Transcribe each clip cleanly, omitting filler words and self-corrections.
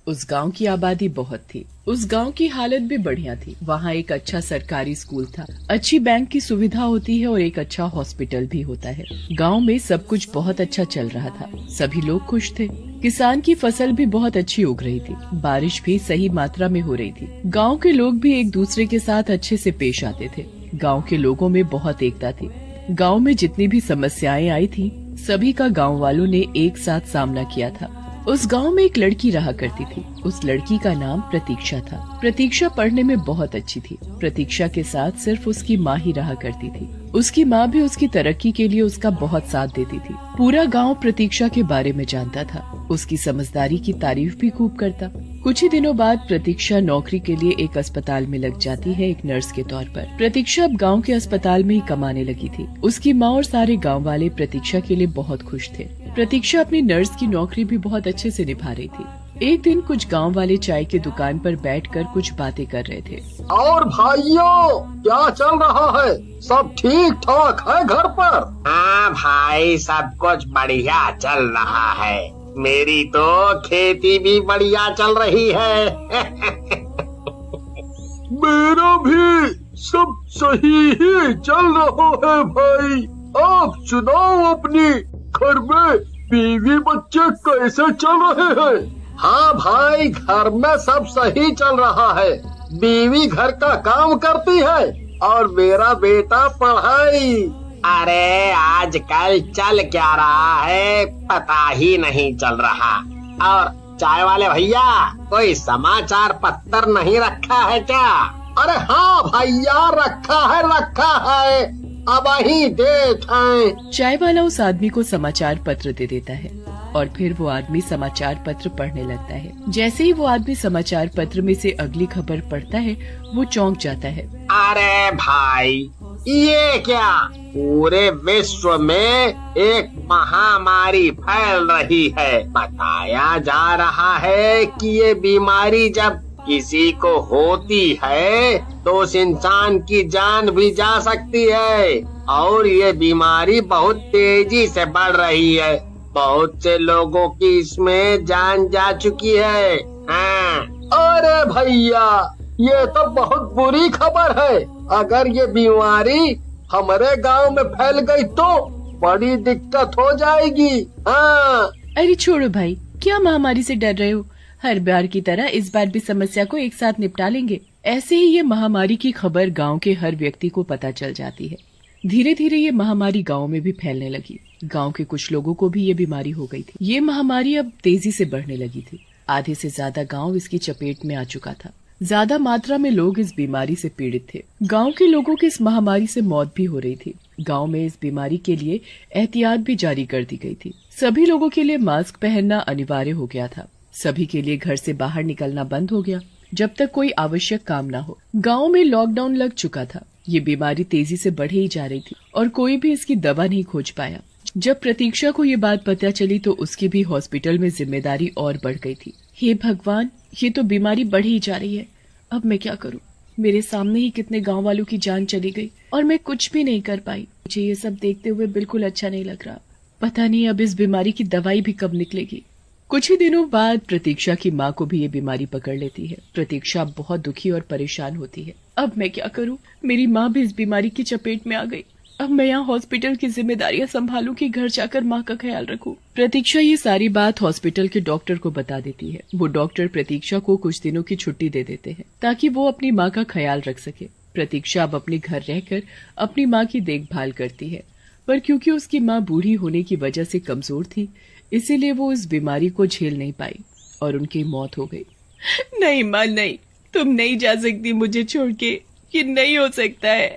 उस गांव की आबादी बहुत थी। उस गांव की हालत भी बढ़िया थी। वहाँ एक अच्छा सरकारी स्कूल था, अच्छी बैंक की सुविधा होती है और एक अच्छा हॉस्पिटल भी होता है। गांव में सब कुछ बहुत अच्छा चल रहा था। सभी लोग खुश थे। किसान की फसल भी बहुत अच्छी उग रही थी। बारिश भी सही मात्रा में हो रही थी। गाँव के लोग भी एक दूसरे के साथ अच्छे से पेश आते थे। गाँव के लोगों में बहुत एकता थी। गाँव में जितनी भी समस्याएं आई थी, सभी का गाँव वालों ने एक साथ सामना किया था। उस गांव में एक लड़की रहा करती थी। उस लड़की का नाम प्रतीक्षा था। प्रतीक्षा पढ़ने में बहुत अच्छी थी। प्रतीक्षा के साथ सिर्फ उसकी माँ ही रहा करती थी। उसकी माँ भी उसकी तरक्की के लिए उसका बहुत साथ देती थी। पूरा गांव प्रतीक्षा के बारे में जानता था। उसकी समझदारी की तारीफ भी खूब करता। कुछ ही दिनों बाद प्रतीक्षा नौकरी के लिए एक अस्पताल में लग जाती है, एक नर्स के तौर पर। प्रतीक्षा अब गांव के अस्पताल में ही कमाने लगी थी। उसकी माँ और सारे गांव वाले प्रतीक्षा के लिए बहुत खुश थे। प्रतीक्षा अपनी नर्स की नौकरी भी बहुत अच्छे से निभा रही थी। एक दिन कुछ गांव वाले चाय की दुकान पर बैठकर कुछ बातें कर रहे थे। और भाइयों, क्या चल रहा है? सब ठीक ठाक है घर पर? हाँ भाई, सब कुछ बढ़िया चल रहा है। मेरी तो खेती भी बढ़िया चल रही है। मेरा भी सब सही ही चल रहा है भाई। आप सुनाओ, अपनी घर में बीवी बच्चे कैसे चल रहे हैं? हाँ भाई, घर में सब सही चल रहा है। बीवी घर का काम करती है और मेरा बेटा पढ़ाई। अरे आजकल चल क्या रहा है पता ही नहीं चल रहा। और चाय वाले भैया, कोई समाचार पत्र नहीं रखा है क्या? अरे हाँ भैया, रखा है। अब ही देखें। चाय वाला उस आदमी को समाचार पत्र दे देता है और फिर वो आदमी समाचार पत्र पढ़ने लगता है। जैसे ही वो आदमी समाचार पत्र में से अगली खबर पढ़ता है, वो चौंक जाता है। अरे भाई, ये क्या? पूरे विश्व में एक महामारी फैल रही है। बताया जा रहा है कि ये बीमारी जब किसी को होती है तो उस इंसान की जान भी जा सकती है। और ये बीमारी बहुत तेजी से बढ़ रही है। बहुत से लोगों की इसमें जान जा चुकी है। हाँ। अरे भैया, ये तो बहुत बुरी खबर है। अगर ये बीमारी हमारे गांव में फैल गई तो बड़ी दिक्कत हो जाएगी। हाँ। अरे छोड़ो भाई, क्या महामारी से डर रहे हो? हर बार की तरह इस बार भी समस्या को एक साथ निपटा लेंगे। ऐसे ही ये महामारी की खबर गांव के हर व्यक्ति को पता चल जाती है। धीरे धीरे ये महामारी गांव में भी फैलने लगी। गांव के कुछ लोगों को भी ये बीमारी हो गई थी। ये महामारी अब तेजी से बढ़ने लगी थी। आधे से ज्यादा गांव इसकी चपेट में आ चुका था। ज्यादा मात्रा में लोग इस बीमारी से पीड़ित थे। गांव के लोगों की इस महामारी से मौत भी हो रही थी। गांव में इस बीमारी के लिए एहतियात भी जारी कर दी गई थी। सभी लोगों के लिए मास्क पहनना अनिवार्य हो गया था। सभी के लिए घर से बाहर निकलना बंद हो गया जब तक कोई आवश्यक काम न हो। गांव में लॉकडाउन लग चुका था। ये बीमारी तेजी से बढ़े ही जा रही थी और कोई भी इसकी दवा नहीं खोज पाया। जब प्रतीक्षा को ये बात पता चली तो उसकी भी हॉस्पिटल में जिम्मेदारी और बढ़ गई थी। हे भगवान, ये तो बीमारी बढ़ ही जा रही है। अब मैं क्या करूं? मेरे सामने ही कितने गांव वालों की जान चली गई और मैं कुछ भी नहीं कर पाई। मुझे ये सब देखते हुए बिल्कुल अच्छा नहीं लग रहा। पता नहीं अब इस बीमारी की दवाई भी कब निकलेगी। कुछ ही दिनों बाद प्रतीक्षा की माँ को भी ये बीमारी पकड़ लेती है। प्रतीक्षा बहुत दुखी और परेशान होती है। अब मैं क्या करूं? मेरी माँ भी इस बीमारी की चपेट में आ गई। अब मैं यहाँ हॉस्पिटल की जिम्मेदारियां संभालूं कि घर जाकर माँ का ख्याल रखूं। प्रतीक्षा ये सारी बात हॉस्पिटल के डॉक्टर को बता देती है। वो डॉक्टर प्रतीक्षा को कुछ दिनों की छुट्टी दे देते हैं ताकि वो अपनी माँ का ख्याल रख सके। प्रतीक्षा अब अपने घर रहकर अपनी माँ की देखभाल करती है, पर क्योंकि उसकी माँ बूढ़ी होने की वजह से कमजोर थी, इसीलिए वो इस बीमारी को झेल नहीं पाई और उनकी मौत हो गई। नहीं माँ, नहीं, तुम नहीं जा सकती मुझे छोड़ के। ये नहीं हो सकता है।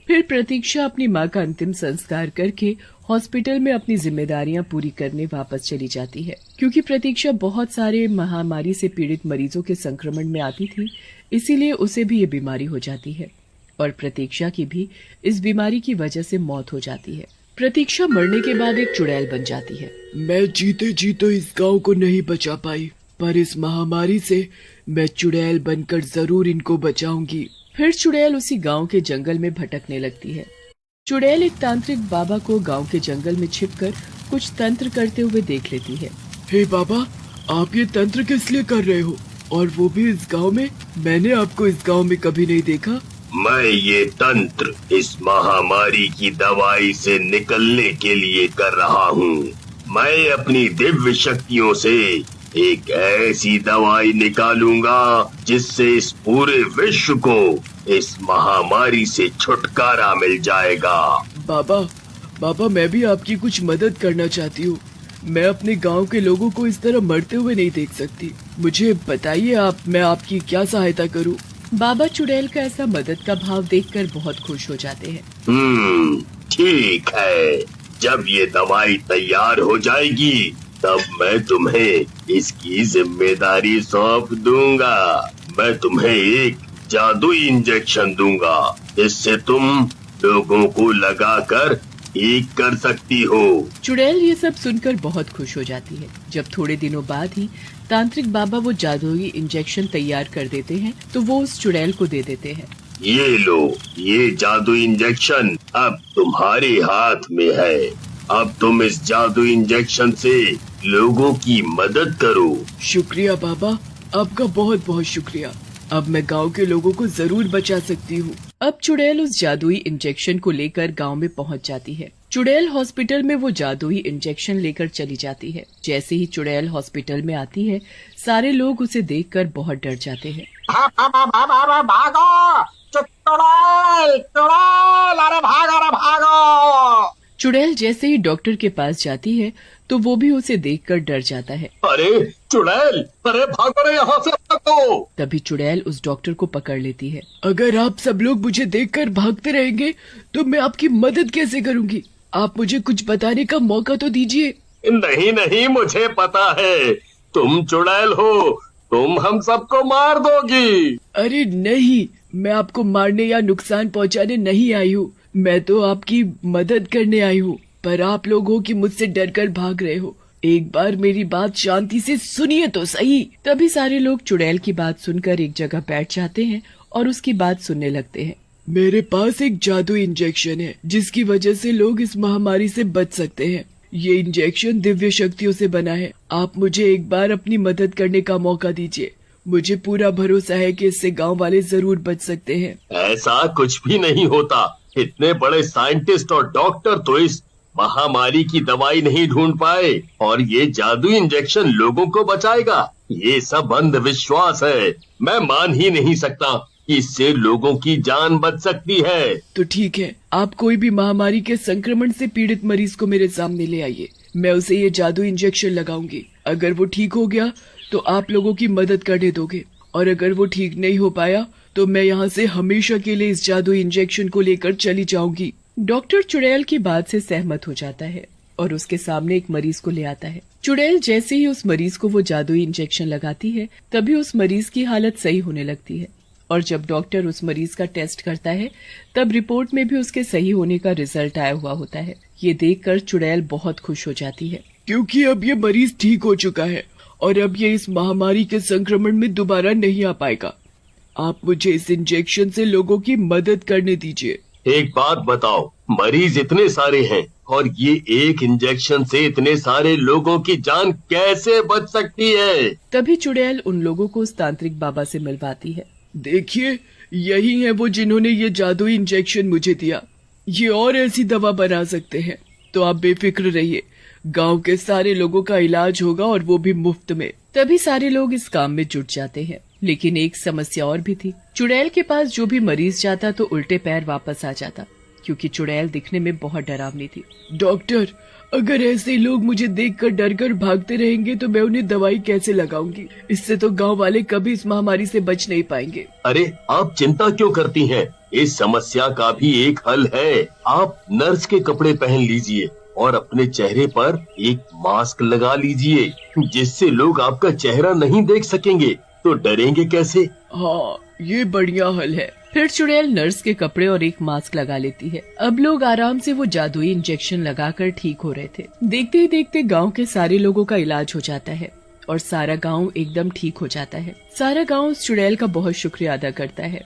फिर प्रतीक्षा अपनी माँ का अंतिम संस्कार करके हॉस्पिटल में अपनी जिम्मेदारियां पूरी करने वापस चली जाती है। क्योंकि प्रतीक्षा बहुत सारे महामारी से पीड़ित मरीजों के संक्रमण में आती थी, इसीलिए उसे भी ये बीमारी हो जाती है और प्रतीक्षा की भी इस बीमारी की वजह से मौत हो जाती है। प्रतीक्षा मरने के बाद एक चुड़ैल बन जाती है। मैं जीते जीते इस गांव को नहीं बचा पाई, पर इस महामारी से मैं चुड़ैल बनकर जरूर इनको बचाऊंगी। फिर चुड़ैल उसी गांव के जंगल में भटकने लगती है। चुड़ैल एक तांत्रिक बाबा को गांव के जंगल में छिपकर कुछ तंत्र करते हुए देख लेती है। हे बाबा, आप ये तंत्र किस लिए कर रहे हो, और वो भी इस गांव में? मैंने आपको इस गांव में कभी नहीं देखा। मैं ये तंत्र इस महामारी की दवाई से निकलने के लिए कर रहा हूँ। मैं अपनी दिव्य शक्तियों से एक ऐसी दवाई निकालूंगा जिससे इस पूरे विश्व को इस महामारी से छुटकारा मिल जाएगा। बाबा मैं भी आपकी कुछ मदद करना चाहती हूँ। मैं अपने गांव के लोगों को इस तरह मरते हुए नहीं देख सकती। मुझे बताइए मैं आपकी क्या सहायता करूँ। बाबा चुड़ैल का ऐसा मदद का भाव देखकर बहुत खुश हो जाते हैं। ठीक है, जब ये दवाई तैयार हो जाएगी तब मैं तुम्हें इसकी जिम्मेदारी सौंप दूंगा। मैं तुम्हें एक जादुई इंजेक्शन दूंगा, इससे तुम लोगों को लगाकर ठीक कर सकती हो। चुड़ैल ये सब सुनकर बहुत खुश हो जाती है। जब थोड़े दिनों बाद ही तांत्रिक बाबा वो जादुई इंजेक्शन तैयार कर देते हैं तो वो उस चुड़ैल को दे देते हैं। ये लो, ये जादुई इंजेक्शन अब तुम्हारे हाथ में है। अब तुम इस जादुई इंजेक्शन से लोगों की मदद करो। शुक्रिया बाबा, आपका बहुत बहुत शुक्रिया। अब मैं गांव के लोगों को जरूर बचा सकती हूँ। अब चुड़ैल उस जादुई इंजेक्शन को लेकर गांव में पहुंच जाती है। चुड़ैल हॉस्पिटल में वो जादुई इंजेक्शन लेकर चली जाती है। जैसे ही चुड़ैल हॉस्पिटल में आती है, सारे लोग उसे देखकर बहुत डर जाते हैं। भागो चुड़ैल, चुड़ैल, अरे भागो। चुड़ैल जैसे ही डॉक्टर के पास जाती है तो वो भी उसे देखकर डर जाता है। अरे चुड़ैल, अरे भागो रे यहाँ से, भागो। तभी चुड़ैल उस डॉक्टर को पकड़ लेती है। अगर आप सब लोग मुझे देखकर भागते रहेंगे तो मैं आपकी मदद कैसे करूँगी? आप मुझे कुछ बताने का मौका तो दीजिए। नहीं, मुझे पता है तुम चुड़ैल हो, तुम हम सबको मार दोगी। अरे नहीं, मैं आपको मारने या नुकसान पहुंचाने नहीं आई हूँ। मैं तो आपकी मदद करने आई हूँ। पर आप लोग हो कि मुझसे डरकर भाग रहे हो। एक बार मेरी बात शांति से सुनिए तो सही। तभी सारे लोग चुड़ैल की बात सुनकर एक जगह बैठ जाते हैं और उसकी बात सुनने लगते हैं। मेरे पास एक जादुई इंजेक्शन है जिसकी वजह से लोग इस महामारी से बच सकते हैं। ये इंजेक्शन दिव्य शक्तियों से बना है। आप मुझे एक बार अपनी मदद करने का मौका दीजिए। मुझे पूरा भरोसा है कि इससे गांव वाले जरूर बच सकते हैं। ऐसा कुछ भी नहीं होता। इतने बड़े साइंटिस्ट और डॉक्टर तो इस महामारी की दवाई नहीं ढूंढ पाए, और ये जादुई इंजेक्शन लोगों को बचाएगा। ये सब अंधविश्वास है। मैं मान ही नहीं सकता कि इससे लोगों की जान बच सकती है। तो ठीक है, आप कोई भी महामारी के संक्रमण से पीड़ित मरीज को मेरे सामने ले आइए। मैं उसे ये जादुई इंजेक्शन लगाऊंगी। अगर वो ठीक हो गया तो आप लोगों की मदद करने दोगे, और अगर वो ठीक नहीं हो पाया तो मैं यहाँ से हमेशा के लिए इस जादुई इंजेक्शन को लेकर चली जाऊंगी। डॉक्टर चुड़ैल की बात से सहमत हो जाता है और उसके सामने एक मरीज को ले आता है। चुड़ैल जैसे ही उस मरीज को वो जादुई इंजेक्शन लगाती है तभी उस मरीज की हालत सही होने लगती है, और जब डॉक्टर उस मरीज का टेस्ट करता है तब रिपोर्ट में भी उसके सही होने का रिजल्ट आया हुआ होता है। ये देखकर चुड़ैल बहुत खुश हो जाती है, क्योंकि अब ये मरीज ठीक हो चुका है और अब ये इस महामारी के संक्रमण में दोबारा नहीं आ पाएगा। आप मुझे इस इंजेक्शन से लोगों की मदद करने दीजिए। एक बात बताओ, मरीज इतने सारे हैं और ये एक इंजेक्शन से इतने सारे लोगों की जान कैसे बच सकती है? तभी चुड़ैल उन लोगों को उस तांत्रिक बाबा से मिलवाती है। देखिए, यही है वो जिन्होंने ये जादुई इंजेक्शन मुझे दिया। ये और ऐसी दवा बना सकते हैं, तो आप बेफिक्र रहिए। गांव के सारे लोगों का इलाज होगा और वो भी मुफ्त में। तभी सारे लोग इस काम में जुट जाते हैं। लेकिन एक समस्या और भी थी। चुड़ैल के पास जो भी मरीज जाता तो उल्टे पैर वापस आ जाता, क्योंकि चुड़ैल दिखने में बहुत डरावनी थी। डॉक्टर, अगर ऐसे लोग मुझे देखकर डरकर भागते रहेंगे तो मैं उन्हें दवाई कैसे लगाऊंगी? इससे तो गांव वाले कभी इस महामारी से बच नहीं पाएंगे। अरे आप चिंता क्यों करती हैं? इस समस्या का भी एक हल है। आप नर्स के कपड़े पहन लीजिए और अपने चेहरे पर एक मास्क लगा लीजिए, जिससे लोग आपका चेहरा नहीं देख सकेंगे, तो डरेंगे कैसे? हाँ, ये बढ़िया हल है। फिर चुड़ैल नर्स के कपड़े और एक मास्क लगा लेती है। अब लोग आराम से वो जादुई इंजेक्शन लगाकर ठीक हो रहे थे। देखते ही देखते गांव के सारे लोगों का इलाज हो जाता है और सारा गांव एकदम ठीक हो जाता है। सारा गांव उस चुड़ैल का बहुत शुक्रिया अदा करता है।